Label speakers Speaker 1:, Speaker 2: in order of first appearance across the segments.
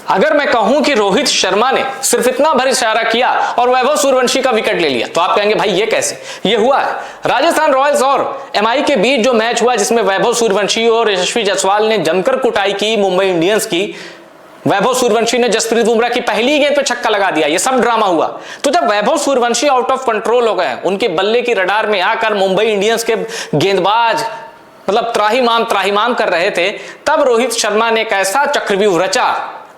Speaker 1: अगर मैं कहूं कि रोहित शर्मा ने सिर्फ इतना भर इशारा किया और वैभव सूर्यवंशी का विकेट ले लिया, तो आप कहेंगे भाई ये कैसे? ये हुआ है। राजस्थान रॉयल्स और एमआई के बीच जो मैच हुआ, जिसमें वैभव सूर्यवंशी और यशस्वी जायसवाल ने जमकर कुटाई की मुंबई इंडियंस की। वैभव सूर्यवंशी ने जसप्रीत बुमराह की पहली गेंद पे छक्का लगा दिया, ये सब ड्रामा हुआ। तो जब Vaibhav Suryavanshi out of control हो गए, उनके बल्ले की रडार में आकर मुंबई इंडियंस के गेंदबाज मतलब त्राहिमाम कर रहे थे, तब रोहित शर्मा ने एक ऐसा चक्रव्यूह रचा,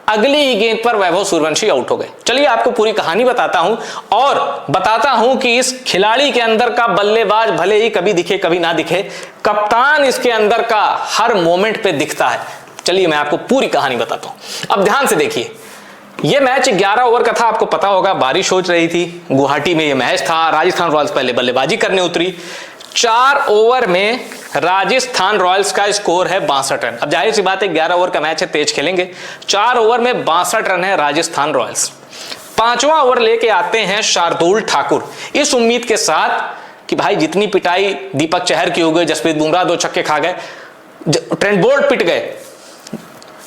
Speaker 1: अगली ही गेंद पर वैभव सूर्यवंशी आउट हो गए। चलिए आपको पूरी कहानी बताता हूं और बताता हूं कि इस खिलाड़ी के अंदर का बल्लेबाज भले ही कभी दिखे कभी ना दिखे, कप्तान इसके अंदर का हर मोमेंट पे दिखता है। चलिए मैं आपको पूरी कहानी बताता हूं। अब ध्यान से देखिए, यह मैच 11 ओवर का था, आपको पता होगा बारिश हो रही थी, गुवाहाटी में यह मैच था। राजस्थान रॉयल्स पहले बल्लेबाजी करने उतरी। 4 ओवर में राजस्थान रॉयल्स का स्कोर है 62 रन। अब जाहिर सी बात है 11 ओवर का मैच है, तेज खेलेंगे। 4 ओवर में 62 रन है राजस्थान रॉयल्स। 5वां ओवर लेके आते हैं शार्दुल ठाकुर, इस उम्मीद के साथ कि भाई जितनी पिटाई दीपक चहर की हो गई, जसप्रीत बुमराह 2 छक्के खा गए, ट्रेंट बोल्ट पिट गए,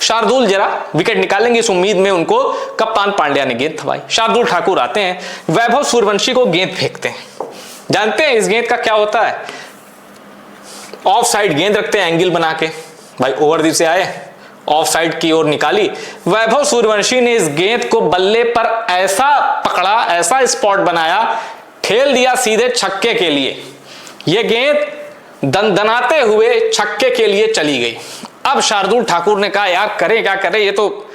Speaker 1: शार्दुल जरा विकेट निकालेंगे, इस उम्मीद में उनको कप्तान पांड्या ने गेंद थमाई। शार्दुल ठाकुर आते हैं, वैभव सूर्यवंशी को गेंद फेंकते हैं। जानते हैं इस गेंद का क्या होता है? ऑफ साइड गेंद रखते हैं एंगल बना के, भाई ओवरदीप से आए, ऑफ साइड की ओर निकाली। वैभव सूर्यवंशी ने इस गेंद को बल्ले पर ऐसा पकड़ा, ऐसा स्पॉट बनाया, ठेल दिया सीधे छक्के के लिए। यह गेंद दनदनाते हुए छक्के के लिए चली गई। अब शार्दुल ठाकुर ने कहा यार करें क्या करें, ये तो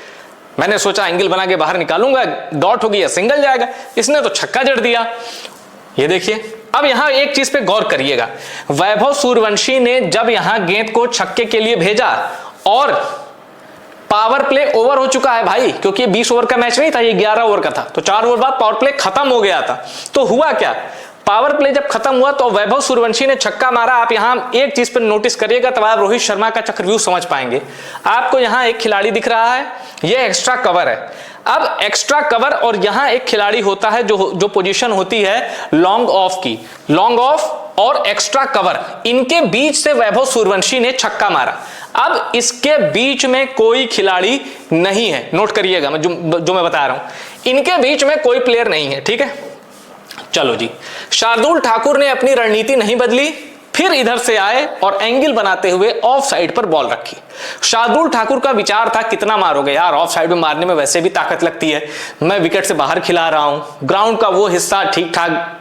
Speaker 1: मैंने सोचा एंगल बना के बाहर निकालूंगा, डॉट होगी या सिंगल जाएगा, इसने तो छक्का जड़ दिया। ये देखिए, अब यहां एक चीज पे गौर करिएगा, वैभव सूर्यवंशी ने जब यहां गेंद को छक्के के लिए भेजा और पावर प्ले ओवर हो चुका है भाई, क्योंकि 20 ओवर का मैच नहीं था, ये 11 ओवर का था, तो 4 ओवर बाद पावर प्ले खत्म हो गया था। तो हुआ क्या, पावर प्ले जब खत्म हुआ तो वैभव सूर्यवंशी ने छक्का मारा। आप यहां एक चीज पर नोटिस करिएगा, तब आप रोहित शर्मा का चक्रव्यूह समझ पाएंगे। आपको यहां एक खिलाड़ी दिख रहा है, यह एक्स्ट्रा कवर है। अब एक्स्ट्रा कवर और यहां एक खिलाड़ी होता है जो पोजीशन होती है लॉन्ग ऑफ की, लॉन्ग ऑफ और एक्स्ट्रा कवर, इनके बीच से वैभव सूर्यवंशी ने छक्का मारा। अब इसके बीच में कोई खिलाड़ी नहीं है, नोट करिएगा मैं जो मैं बता रहा हूं, इनके बीच में कोई प्लेयर नहीं है, ठीक है। चलो जी, शार्दुल ठाकुर ने अपनी रणनीति नहीं बदली, फिर इधर से आए और एंगल बनाते हुए ऑफ साइड पर बॉल रखी। शार्दुल ठाकुर का विचार था कितना मारोगे यार, ऑफ साइड में मारने में वैसे भी ताकत लगती है, मैं विकेट से बाहर खिला रहा हूं, ग्राउंड का वो हिस्सा ठीक ठाक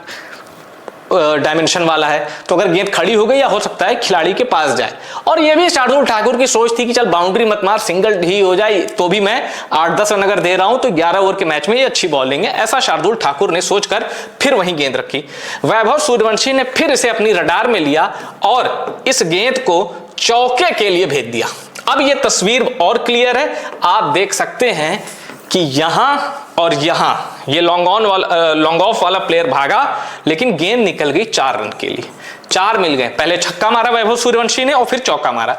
Speaker 1: डायमेंशन वाला है, तो अगर गेंद खड़ी हो गई या हो सकता है खिलाड़ी के पास जाए। और यह भी शार्दुल ठाकुर की सोच थी कि चल बाउंड्री मत मार, सिंगल ही हो जाए तो भी मैं 8-10 रन अगर दे रहा हूं तो 11 ओवर के मैच में ये अच्छी बॉलिंग है, ऐसा शार्दुल ठाकुर ने सोचकर फिर वहीं गेंद रखी। वैभव सूर्यवंशी ने फिर इसे अपनी रडार में लिया और इस गेंद को चौके के लिए भेज दिया। अब यह तस्वीर और क्लियर है, आप देख सकते हैं कि यहां और यहां ये लॉन्ग ऑफ वाला प्लेयर भागा, लेकिन गेंद निकल गई 4 रन के लिए, 4 मिल गए। पहले छक्का मारा वैभव सूर्यवंशी ने और फिर चौका मारा।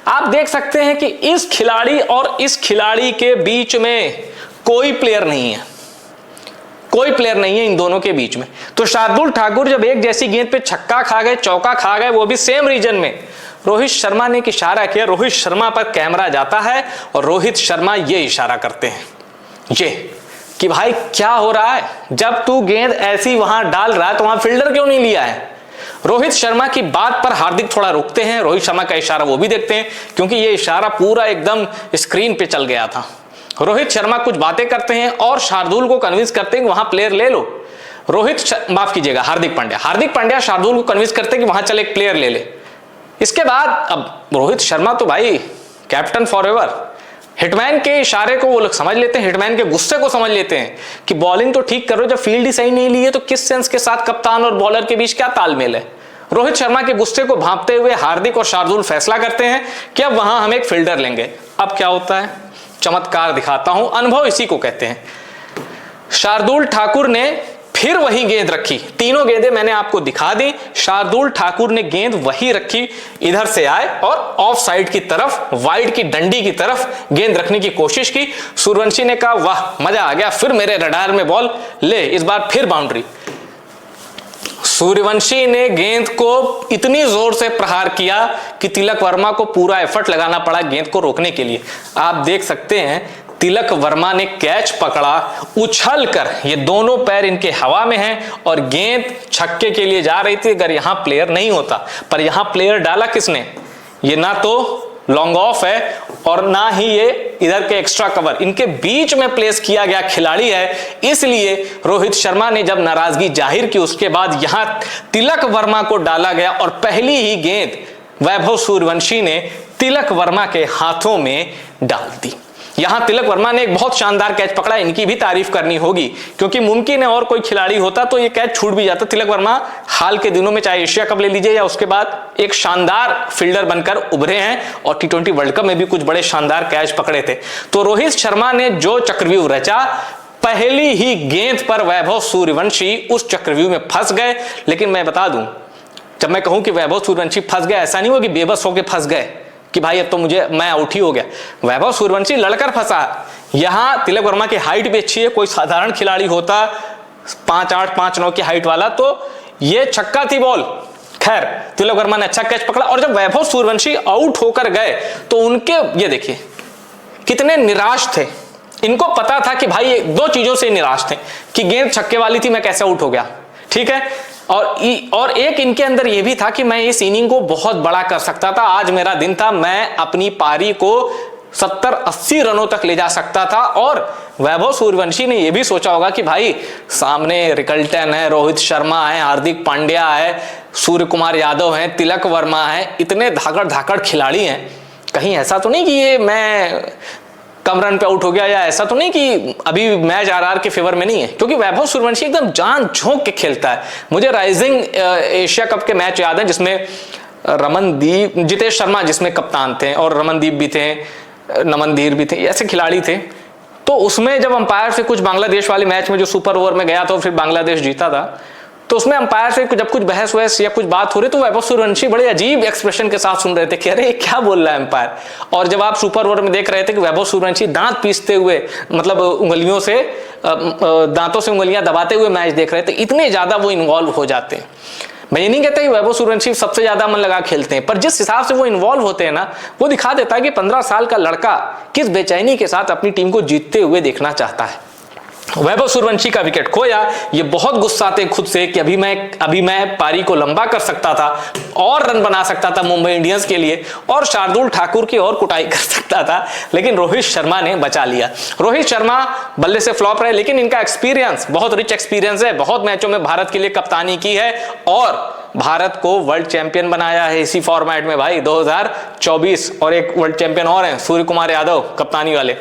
Speaker 1: आप देख सकते हैं कि इस खिलाड़ी और इस खिलाड़ी के बीच में कोई प्लेयर नहीं है, कोई प्लेयर नहीं है इन दोनों के बीच में। तो शार्दुल ठाकुर जब एक जैसी गेंद पे छक्का खा गए, चौका खा गए, वो भी सेम रीजन में, रोहित शर्मा ने एक इशारा किया, रोहित शर्मा पर कैमरा जाता है और रोहित शर्मा ये इशारा करते हैं ये कि भाई क्या हो रहा है, जब तू गेंद ऐसी वहां डाल रहा है तो वहां फील्डर क्यों नहीं लिया है। रोहित शर्मा की बात पर हार्दिक थोड़ा रुकते हैं, रोहित शर्मा का इशारा वो भी देखते हैं, क्योंकि ये इशारा पूरा एकदम स्क्रीन पे चल गया था। रोहित शर्मा कुछ बातें करते हैं और शार्दुल को कन्विंस करते हैं कि वहां प्लेयर ले लो। माफ कीजिएगा, हार्दिक पांड्या शार्दुल को कन्विंस करते हैं कि वहां चल एक प्लेयर ले ले। इसके बाद अब रोहित शर्मा तो भाई कैप्टन फॉरएवर, हिटमैन के इशारे को वो लोग समझ लेते हैं, हिटमैन के गुस्से को समझ लेते हैं कि बॉलिंग तो ठीक करो, जब फील्ड ही सही नहीं ली है तो किस सेंस के साथ कप्तान और बॉलर के बीच क्या तालमेल है। रोहित शर्मा के गुस्से को भांपते हुए हार्दिक और शार्दुल फैसला करते हैं कि अब वहां हम एक फील्डर लेंगे। अब क्या होता है, चमत्कार दिखाता हूं, अनुभव इसी को कहते हैं। शार्दुल ठाकुर ने फिर वही गेंद रखी, तीनों गेंदें मैंने आपको दिखा दी। शार्दुल ठाकुर ने गेंद वही रखी, इधर से आए और ऑफ साइड की तरफ, वाइड की डंडी की तरफ गेंद रखने की कोशिश की। सूर्यवंशी ने कहा वाह मजा आ गया, फिर मेरे रडार में बॉल ले, इस बार फिर बाउंड्री। सूर्यवंशी ने गेंद को इतनी जोर से प्रहार किया कि तिलक वर्मा को पूरा एफर्ट लगाना पड़ा गेंद को रोकने के लिए। आप देख सकते हैं तिलक वर्मा ने कैच पकड़ा, उछल कर, ये दोनों पैर इनके हवा में हैं और गेंद छक्के के लिए जा रही थी अगर यहां प्लेयर नहीं होता, पर यहां प्लेयर डाला किसने? ये ना तो लॉन्ग ऑफ है और ना ही ये इधर के एक्स्ट्रा कवर, इनके बीच में प्लेस किया गया खिलाड़ी है। इसलिए रोहित शर्मा ने जब नाराजगी जाहिर की उसके बाद यहां तिलक वर्मा को डाला गया और पहली ही गेंद वैभव सूर्यवंशी ने तिलक वर्मा के हाथों में डाल दी। यहां तिलक वर्मा ने एक बहुत शानदार कैच पकड़ा, इनकी भी तारीफ करनी होगी क्योंकि मुमकिन है और कोई खिलाड़ी होता तो ये कैच छूट भी जाता। तिलक वर्मा हाल के दिनों में चाहे एशिया कप ले लीजिए या उसके बाद एक शानदार फील्डर बनकर उभरे हैं और T20 वर्ल्ड कप में भी कुछ बड़े शानदार कैच पकड़े थे। तो रोहित शर्मा ने जो चक्रव्यूह रचा, पहली ही गेंद पर वैभव सूर्यवंशी उस चक्रव्यूह में फंस गए। लेकिन मैं बता दूं, जब मैं कहूं कि वैभव सूर्यवंशी फंस गए, ऐसा नहीं हुआ कि बेबस होकर फंस गए कि भाई अब तो मैं आउट ही हो गया। वैभव सूर्यवंशी लड़कर फंसा। यहां तिलक वर्मा की हाइट भी अच्छी है, कोई साधारण खिलाड़ी होता 5'8", 5'9" की हाइट वाला तो ये छक्का थी बॉल। खैर तिलक वर्मा ने अच्छा कैच पकड़ा और जब वैभव सूर्यवंशी आउट होकर गए तो उनके ये देखिए कितने निराश थे। इनको पता था कि भाई दो चीजों से निराश थे कि गेंद छक्के वाली थी, मैं कैसे आउट हो गया, ठीक है, और एक इनके अंदर यह भी था कि मैं इस इनिंग को बहुत बड़ा कर सकता था, आज मेरा दिन था, मैं अपनी पारी को 70-80 रनों तक ले जा सकता था। और वैभव सूर्यवंशी ने यह भी सोचा होगा कि भाई सामने रिकल्टन है, रोहित शर्मा है, हार्दिक पांड्या है, सूर्य कुमार यादव है, तिलक वर्मा है, इतने धाकड़ खिलाड़ी हैं, कहीं ऐसा तो नहीं कि ये मैं कम रन पे आउट हो गया या ऐसा तो नहीं कि अभी मैच आरआर के फेवर में नहीं है, क्योंकि वैभव सूर्यवंशी एकदम जान झोंक के खेलता है। मुझे राइजिंग एशिया कप के मैच याद है जिसमें रमनदीप, जितेश शर्मा जिसमें कप्तान थे और रमनदीप भी थे, नमनधीर भी थे, ऐसे खिलाड़ी थे। तो उसमें जब अंपायर से कुछ बांग्लादेश वाले मैच में जो सुपर ओवर में गया तो फिर बांग्लादेश जीता था, तो उसमें अंपायर से जब कुछ बहस वहस या कुछ बात हो रही तो वैभव सूर्यवंशी बड़े अजीब एक्सप्रेशन के साथ सुन रहे थे कि अरे क्या बोल रहा है अंपायर। और जब आप सुपर ओवर में देख रहे थे कि वैभव सूर्यवंशी दांत पीसते हुए, मतलब उंगलियों से, दांतों से उंगलियां दबाते हुए मैच देख रहे थे, इतने ज्यादा वो इन्वॉल्व हो जाते हैं। मैं ये नहीं कहता कि वैभव सूर्यवंशी सबसे ज्यादा मन लगा खेलते हैं, पर जिस हिसाब से वो इन्वॉल्व होते हैं ना, वो दिखा देता है कि 15 साल का लड़का किस बेचैनी के साथ अपनी टीम को जीतते हुए देखना चाहता है। वैभव सूर्यवंशी का विकेट खोया, ये बहुत गुस्सा थे खुद से कि अभी मैं पारी को लंबा कर सकता था और रन बना सकता था मुंबई इंडियंस के लिए और शार्दुल ठाकुर की और कुटाई कर सकता था, लेकिन रोहित शर्मा ने बचा लिया। रोहित शर्मा बल्ले से फ्लॉप रहे, लेकिन इनका एक्सपीरियंस बहुत रिच एक्सपीरियंस है, बहुत मैचों में भारत के लिए कप्तानी की है और भारत को वर्ल्ड चैंपियन बनाया है इसी फॉर्मेट में भाई 2024, और एक वर्ल्ड चैंपियन और हैं सूर्य कुमार यादव कप्तानी वाले।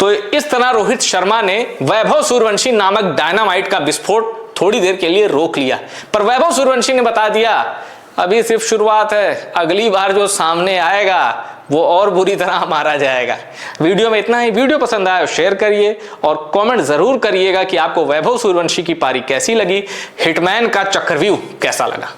Speaker 1: तो इस तरह रोहित शर्मा ने वैभव सूर्यवंशी नामक डायनामाइट का विस्फोट थोड़ी देर के लिए रोक लिया, पर वैभव सूर्यवंशी ने बता दिया अभी सिर्फ शुरुआत है, अगली बार जो सामने आएगा वो और बुरी तरह मारा जाएगा। वीडियो में इतना ही। वीडियो पसंद आया शेयर करिए और कमेंट जरूर करिएगा कि आपको वैभव सूर्यवंशी की पारी कैसी लगी, हिटमैन का चक्रव्यूह कैसा लगा।